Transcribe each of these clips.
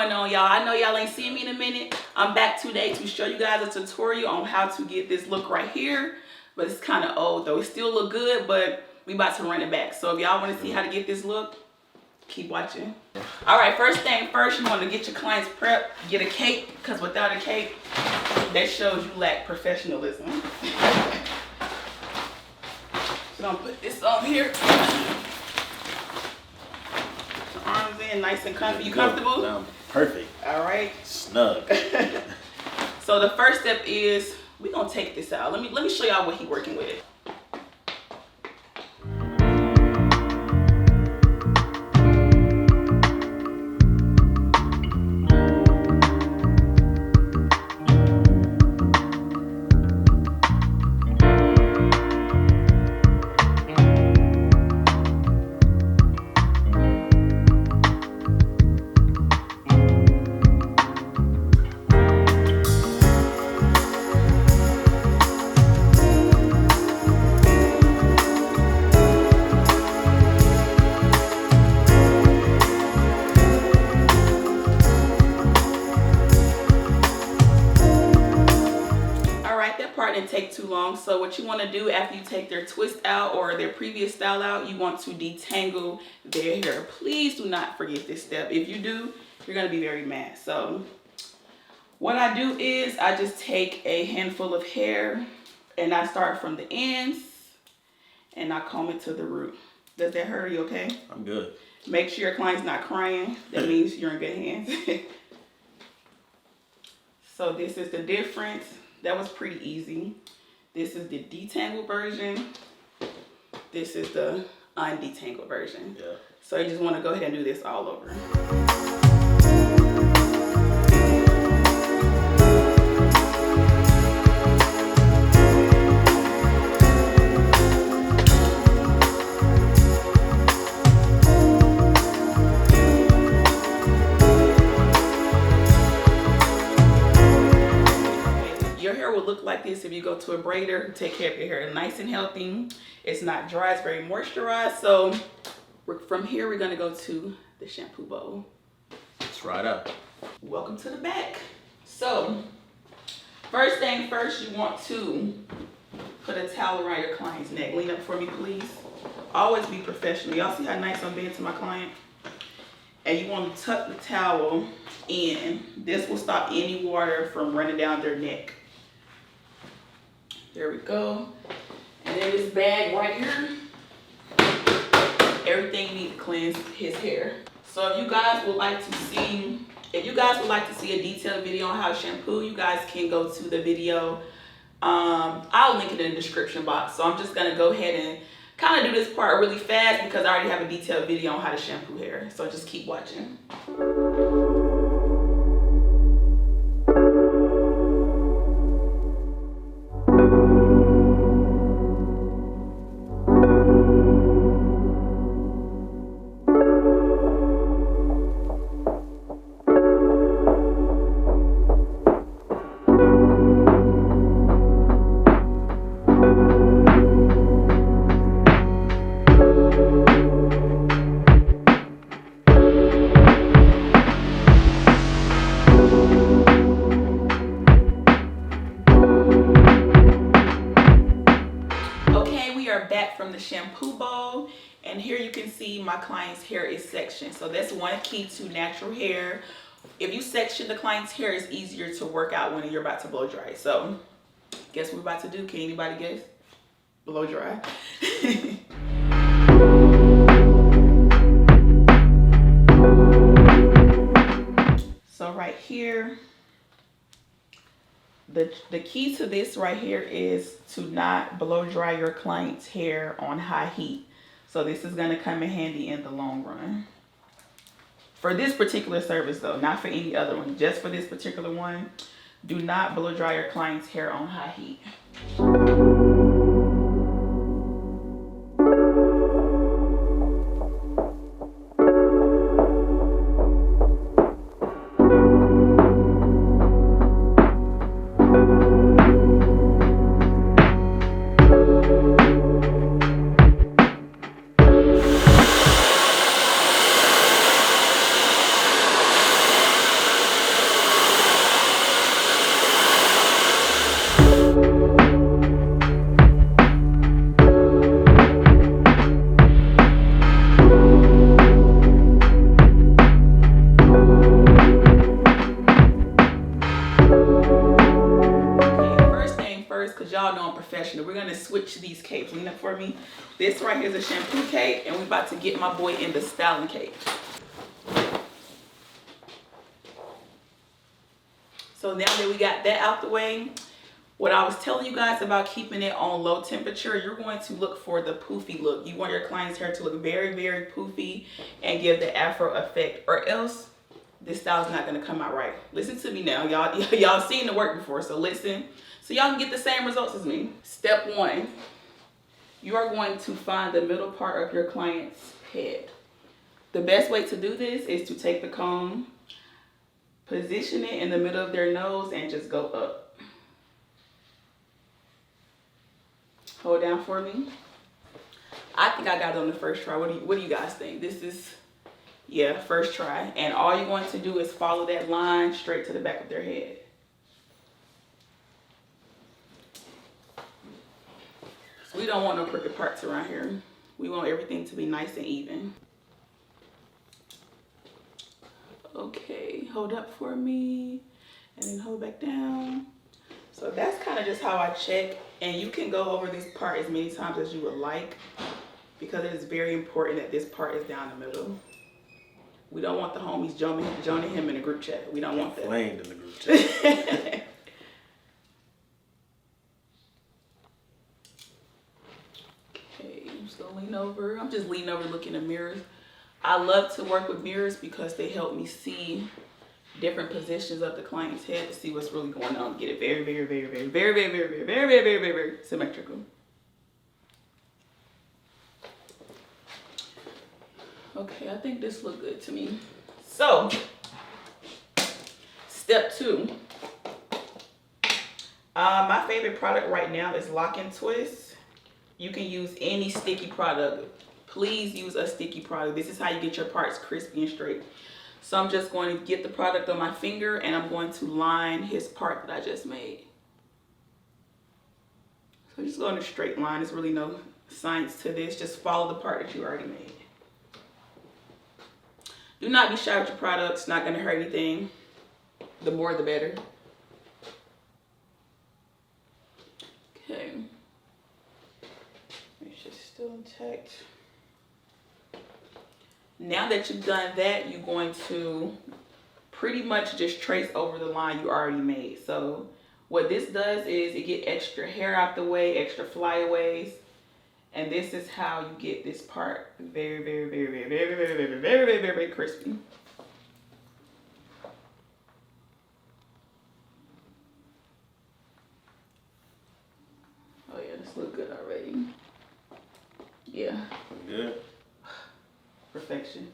going on, y'all? I know y'all ain't seen me in a minute. I'm back today to show you guys a tutorial on how to get this look right here. But it's kind of old though. It still look good, but we about to run it back. So if y'all want to see how to get this look, keep watching. All right, first thing first, you want to get your clients prepped. Get a cape, because without a cape, that shows you lack professionalism. So I'm gonna put this on here. Arms in, nice and comfy. You comfortable? Perfect. All right. Snug. So the first step is we're gonna take this out. Let me show y'all what he's working with. Didn't take too long. So what you want to do after you take their twist out or their previous style out, you want to detangle their hair. Please do not forget this step. If you do, you're going to be very mad. So what I do is I just take a handful of hair and I start from the ends and I comb it to the root. Does that hurt? You okay? I'm good. Make sure your client's not crying. That means you're in good hands. So this is the difference. That was pretty easy. This is the detangled version. This is the undetangled version. Yeah. So you just want to go ahead and do this all over. Look like this if you go to a braider. Take care of your hair nice and healthy. It's not dry, it's very moisturized. So from here we're going to go to the shampoo bowl. It's right up. Welcome to the back. So first thing first, you want to put a towel around your client's neck. Lean up for me, please. Always be professional. Y'all see how nice I'm being to my client? And you want to tuck the towel in. This will stop any water from running down their neck. There we go. And then this bag right here, everything you need to cleanse his hair. So if you guys would like to see, a detailed video on how to shampoo, you guys can go to the video. I'll link it in the description box. So I'm just gonna go ahead and kind of do this part really fast because I already have a detailed video on how to shampoo hair. So just keep watching. From the shampoo bowl, and here you can see my client's hair is sectioned. So that's one key to natural hair. If you section the client's hair, it's easier to work out when you're about to blow dry. So guess what we're about to do? Can anybody guess? Blow dry. So right here, the key to this right here is to not blow dry your client's hair on high heat. So this is going to come in handy in the long run. For this particular service though, not for any other one, just for this particular one, do not blow dry your client's hair on high heat. y'all know I'm professional. We're gonna switch these capes. Lean up for me. This right here is a shampoo cape, and we're about to get my boy in the styling cape. So now that we got that out the way, what I was telling you guys about keeping it on low temperature, you're going to look for the poofy look. You want your client's hair to look very, very poofy and give the afro effect, or else this style is not going to come out right. Listen to me now. Y'all seen the work before, so listen. So y'all can get the same results as me. Step 1, you are going to find the middle part of your client's head. The best way to do this is to take the comb, position it in the middle of their nose, and just go up. Hold down for me. I think I got it on the first try. What do you guys think? This is, yeah, first try. And all you're going to do is follow that line straight to the back of their head. We don't want no crooked parts around here. We want everything to be nice and even. Okay, hold up for me and then hold back down. So that's kind of just how I check, and you can go over this part as many times as you would like, because it is very important that this part is down the middle. We don't want the homies joining him in a group chat. We don't want that. Flamed in the group chat. Okay, I'm just gonna lean over. I'm just leaning over looking in mirrors. I love to work with mirrors because they help me see different positions of the client's head to see what's really going on. Get it very, very, very, very, very, very, very, very, very, very, very, very symmetrical. Okay, I think this looked good to me. So, step 2. My favorite product right now is Lock and Twist. You can use any sticky product. Please use a sticky product. This is how you get your parts crispy and straight. So I'm just going to get the product on my finger and I'm going to line his part that I just made. So just go in a straight line. There's really no science to this. Just follow the part that you already made. Do not be shy with your product. It's not going to hurt anything. The more the better. Okay. Make sure it's still intact. Now that you've done that, you're going to pretty much just trace over the line you already made. So what this does is it get extra hair out the way, extra flyaways. And this is how you get this part very, very, very, very, very, very, very, very, very, very, very, very crispy. Oh yeah, this looks good already. Yeah. Good. Perfection.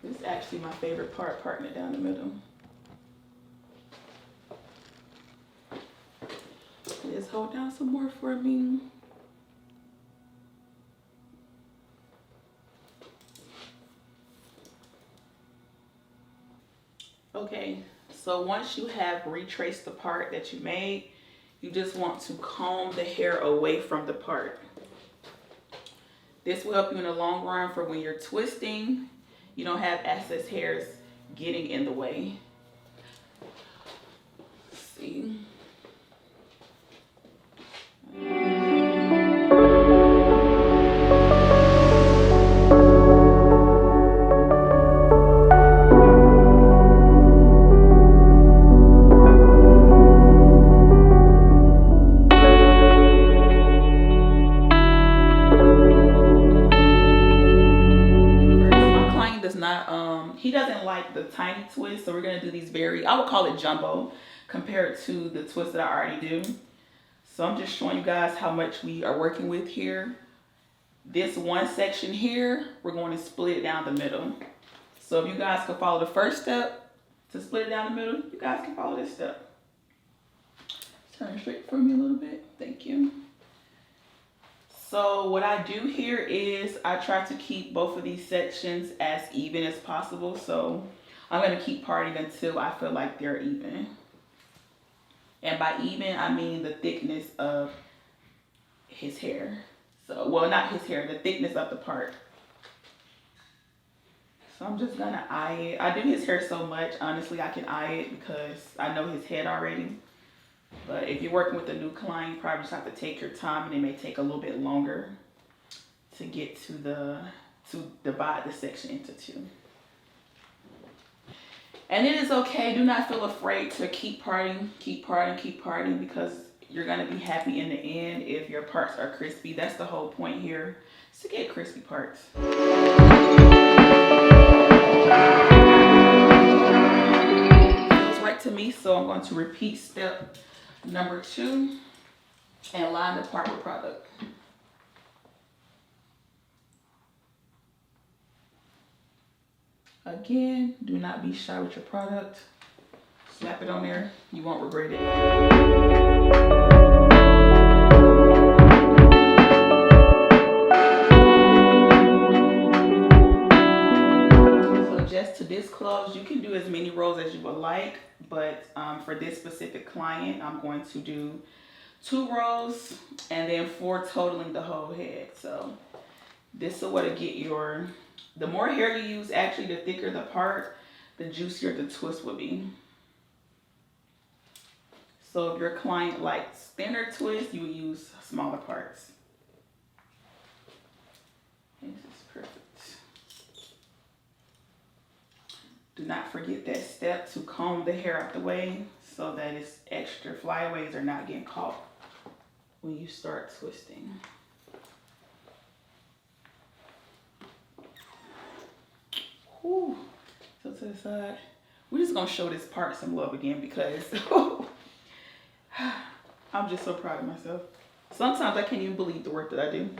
This is actually my favorite part, parting it down the middle. Just hold down some more for me. Okay, so once you have retraced the part that you made, you just want to comb the hair away from the part. This will help you in the long run for when you're twisting. You don't have excess hairs getting in the way. Let's see. He doesn't like the tiny twist, so we're gonna do these very, I would call it jumbo compared to the twist that I already do. So I'm just showing you guys how much we are working with here. This one section here, we're going to split it down the middle. So if you guys can follow the first step to split it down the middle, you guys can follow this step. Turn straight for me a little bit, thank you. So what I do here is I try to keep both of these sections as even as possible. So I'm going to keep parting until I feel like they're even. And by even, I mean the thickness of his hair. So, well, not his hair, the thickness of the part. So I'm just going to eye it. I do his hair so much, honestly, I can eye it because I know his head already. But if you're working with a new client, you probably just have to take your time, and it may take a little bit longer to get to divide the section into two. And it is okay. Do not feel afraid to keep parting, because you're gonna be happy in the end if your parts are crispy. That's the whole point here, is to get crispy parts. Feels right to me, so I'm going to repeat step number 2 and line the part with product. Again, do not be shy with your product. Slap it on there. You won't regret it. So just to disclose, you can do as many rows as you would like, but for this specific client, I'm going to do 2 rows and then 4 totaling the whole head. So this is what to get your, the more hair you use, actually, the thicker the part, the juicier the twist will be. So if your client likes thinner twists, you would use smaller parts. This is perfect. Do not forget that step to comb the hair out the way so that its extra flyaways are not getting caught when you start twisting. Whew. So to the side, we're just gonna show this part some love again because I'm just so proud of myself. Sometimes I can't even believe the work that I do.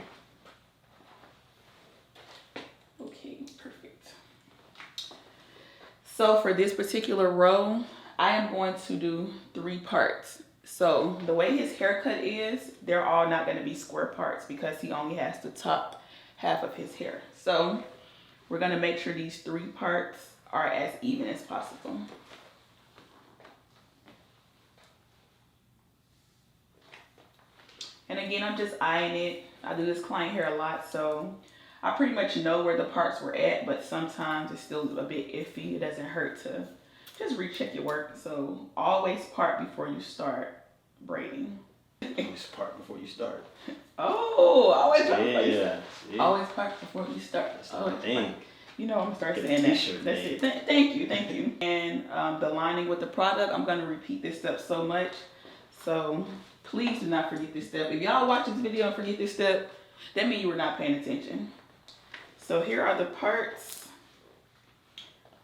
Okay, perfect. So for this particular row, I am going to do 3 parts. So the way his haircut is, they're all not gonna be square parts because he only has the top half of his hair. So we're gonna make sure these 3 parts are as even as possible. And again, I'm just eyeing it. I do this client hair a lot, so I pretty much know where the parts were at, but sometimes it's still a bit iffy. It doesn't hurt to just recheck your work. So always part before you start braiding. Always part before you start. Oh, always part before you start. Yeah. Always part before you start. That's the thing. You know, I'm gonna start Get a saying that. t-shirt That's made. it. Thank you. And the lining with the product, I'm gonna repeat this step so much. So please do not forget this step. If y'all watch this video and forget this step, that means you were not paying attention. So here are the parts.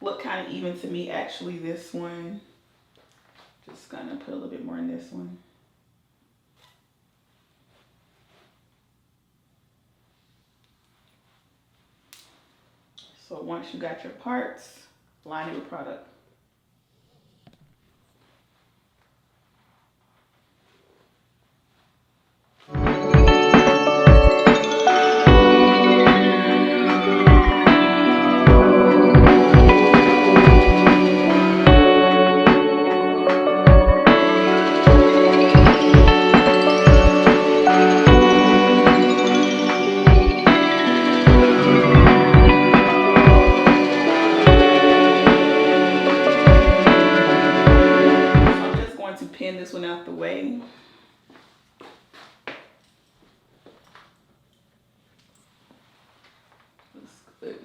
Look kind of even to me, actually. This one, just gonna put a little bit more in this one. So once you got your parts, line it with product. This one out the way. That's good.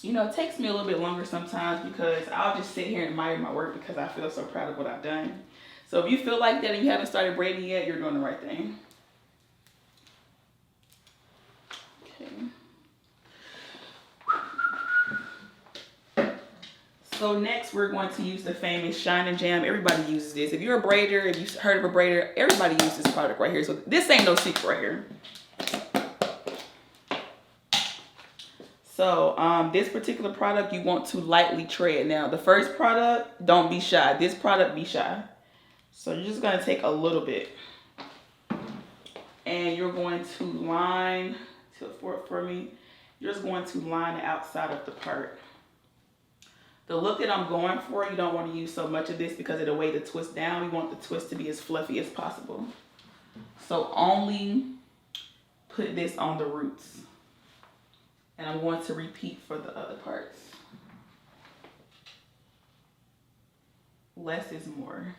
You know, it takes me a little bit longer sometimes because I'll just sit here and admire my work because I feel so proud of what I've done. So if you feel like that and you haven't started braiding yet, you're doing the right thing. Okay. So next we're going to use the famous Shine and Jam. Everybody uses this. If you're a braider, if you've heard of a braider, everybody uses this product right here. So this ain't no secret right here. So this particular product, you want to lightly tread. Now the first product, don't be shy. This product, be shy. So you're just gonna take a little bit. And you're going to line, tilt forward for me. You're just going to line the outside of the part. The look that I'm going for, you don't want to use so much of this because of the way the twist down. We want the twist to be as fluffy as possible. So only put this on the roots. And I'm going to repeat for the other parts. Less is more.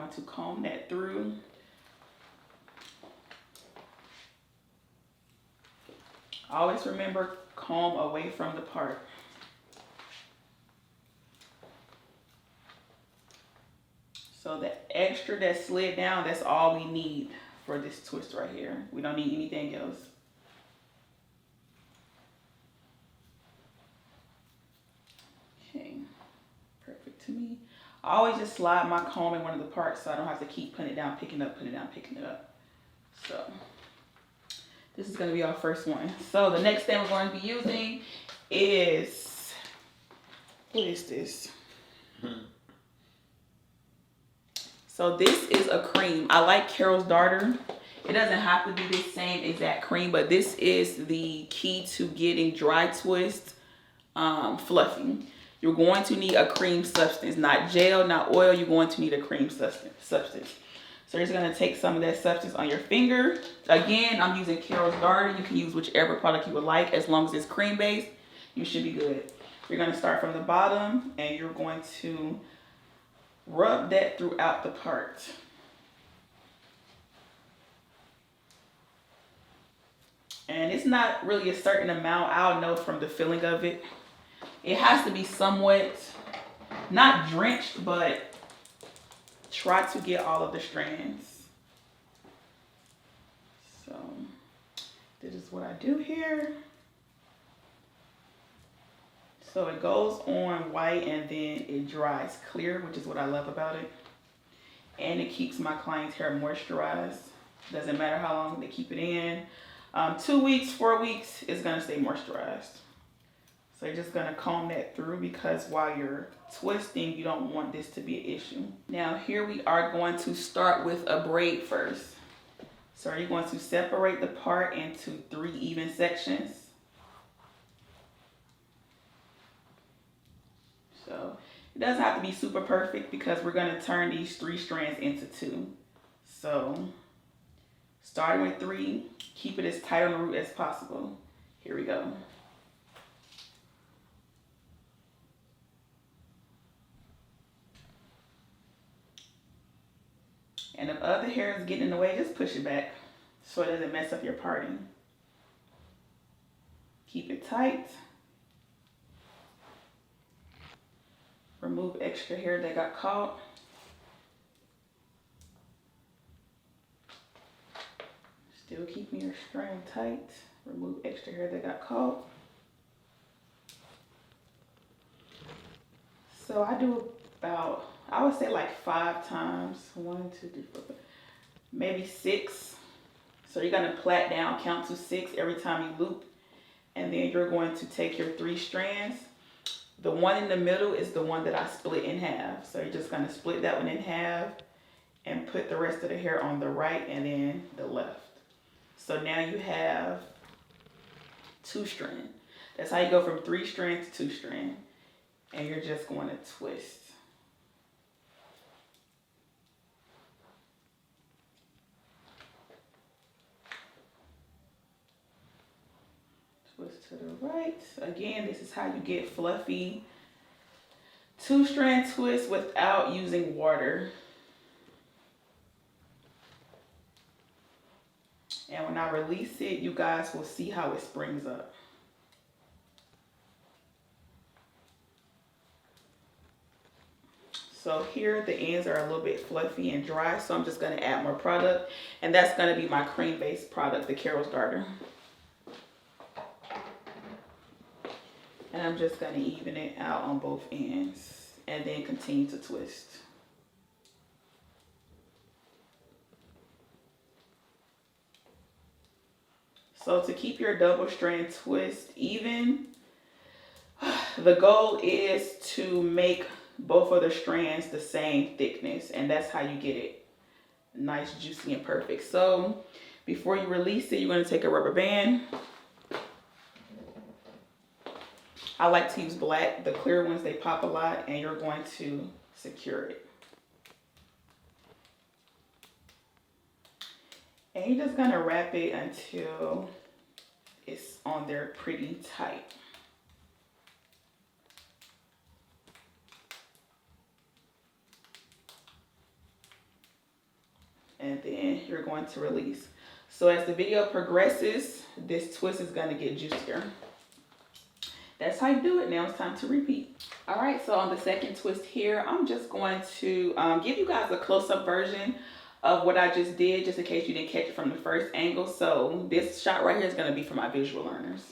going to comb that through. Always remember, comb away from the part. So the extra that slid down, that's all we need for this twist right here. We don't need anything else. Okay, perfect to me. I always just slide my comb in one of the parts so I don't have to keep putting it down, picking it up, putting it down, picking it up. So this is gonna be our first one. So the next thing we're going to be using is, what is this? So this is a cream. I like Carol's Darter. It doesn't have to be the same exact cream, but this is the key to getting dry twist fluffy. You're going to need a cream substance, not gel, not oil. You're going to need a cream substance. So you're just gonna take some of that substance on your finger. Again, I'm using Carol's Darter. You can use whichever product you would like. As long as it's cream based, you should be good. You're gonna start from the bottom and you're going to rub that throughout the part. And it's not really a certain amount. I'll know from the feeling of it. It has to be somewhat, not drenched, but try to get all of the strands. So this is what I do here. So it goes on white and then it dries clear, which is what I love about it. And it keeps my client's hair moisturized. Doesn't matter how long they keep it in. 2 weeks, 4 weeks, it's gonna stay moisturized. So you're just gonna comb that through because while you're twisting, you don't want this to be an issue. Now here we are going to start with a braid first. So you're going to separate the part into 3 even sections. So it doesn't have to be super perfect because we're gonna turn these 3 strands into 2. So starting with 3, keep it as tight on the root as possible. Here we go. And if other hairs get in the way, just push it back so it doesn't mess up your parting. Keep it tight. Remove extra hair that got caught. Still keeping your strand tight. Remove extra hair that got caught. So I do about, I would say like 5 times. 1, 2, 3, 4, 5, maybe 6. So you're gonna plait down, count to 6 every time you loop. And then you're going to take your 3 strands. The one in the middle is the one that I split in half. So you're just gonna split that one in half and put the rest of the hair on the right and then the left. So now you have 2 strands. That's how you go from 3 strands to 2 strands. And you're just going to twist. Twist to the right. Again, this is how you get fluffy 2-strand twist without using water. And when I release it, you guys will see how it springs up. So here the ends are a little bit fluffy and dry, so I'm just gonna add more product. And that's gonna be my cream-based product, the Carol's Darter. And I'm just gonna even it out on both ends and then continue to twist. So to keep your double strand twist even, the goal is to make both of the strands the same thickness, and that's how you get it nice, juicy, and perfect. So before you release it, you're going to take a rubber band. I like to use black. The clear ones, they pop a lot, and you're going to secure it. And you're just going to wrap it until it's on there pretty tight. and then you're going to release. So as the video progresses, this twist is going to get juicier. That's how you do it. Now it's time to repeat. All right, so on the second twist here, I'm just going to give you guys a close-up version of what I just did, just in case you didn't catch it from the first angle. So this shot right here is going to be for my visual learners.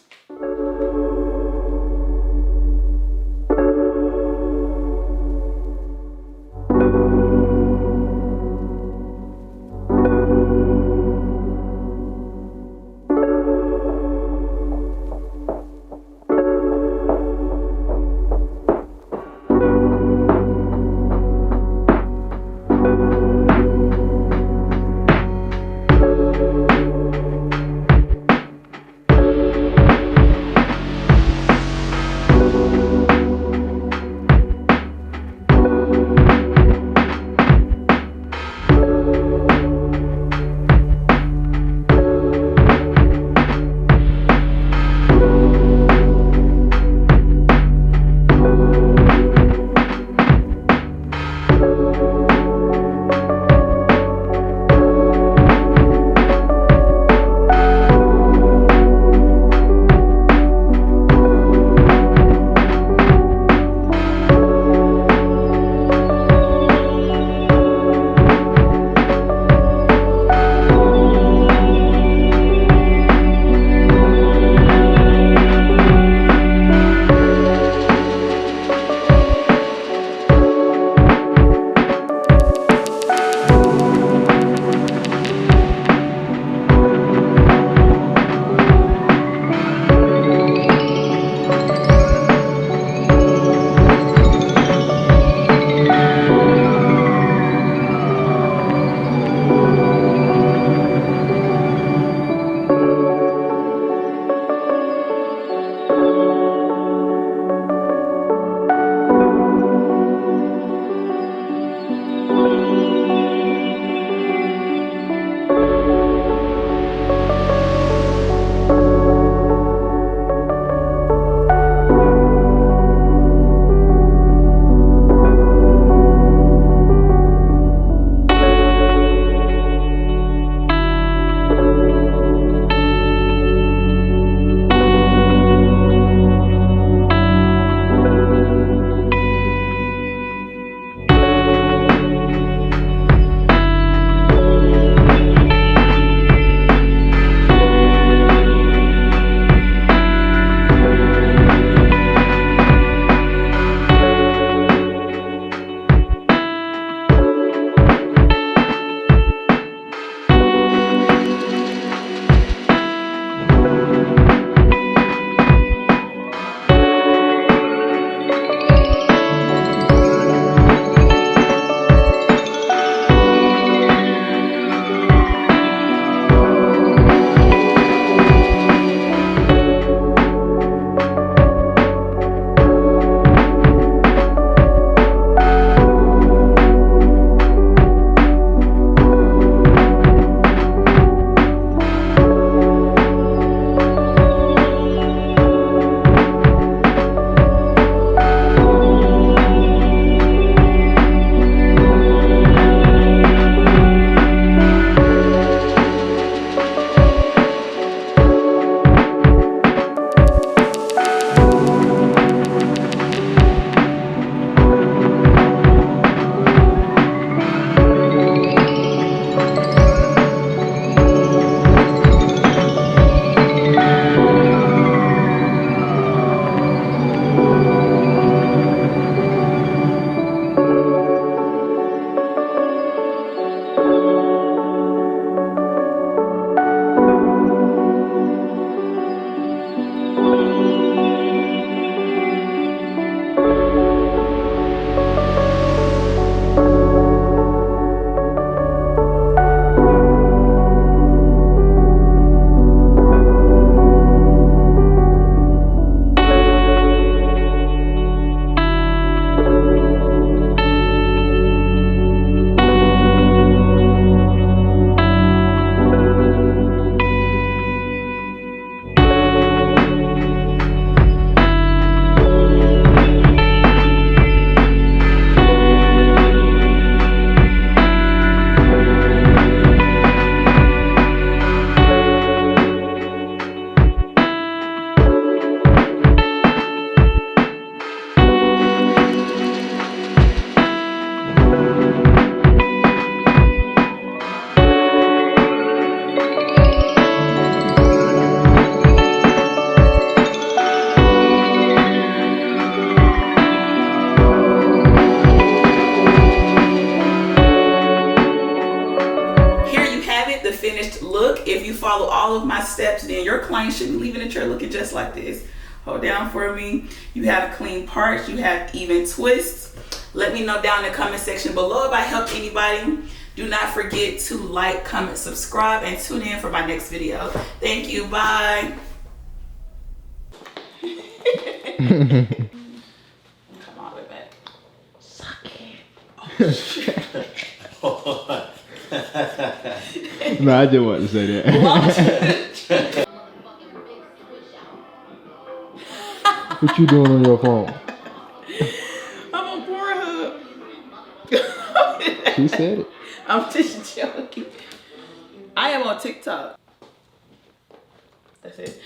finished look. If you follow all of my steps, then your client should be leaving the chair looking just like this. Hold down for me. You have clean parts, you have even twists. Let me know down in the comment section below if I helped anybody. Do not forget to like, comment, subscribe, and tune in for my next video. Thank you, bye. Come all the way back. Suck it. Oh, shit. No, I just wanted to say that. What you doing on your phone? I'm on Pornhub. She said it. I'm just joking. I am on TikTok. That's it.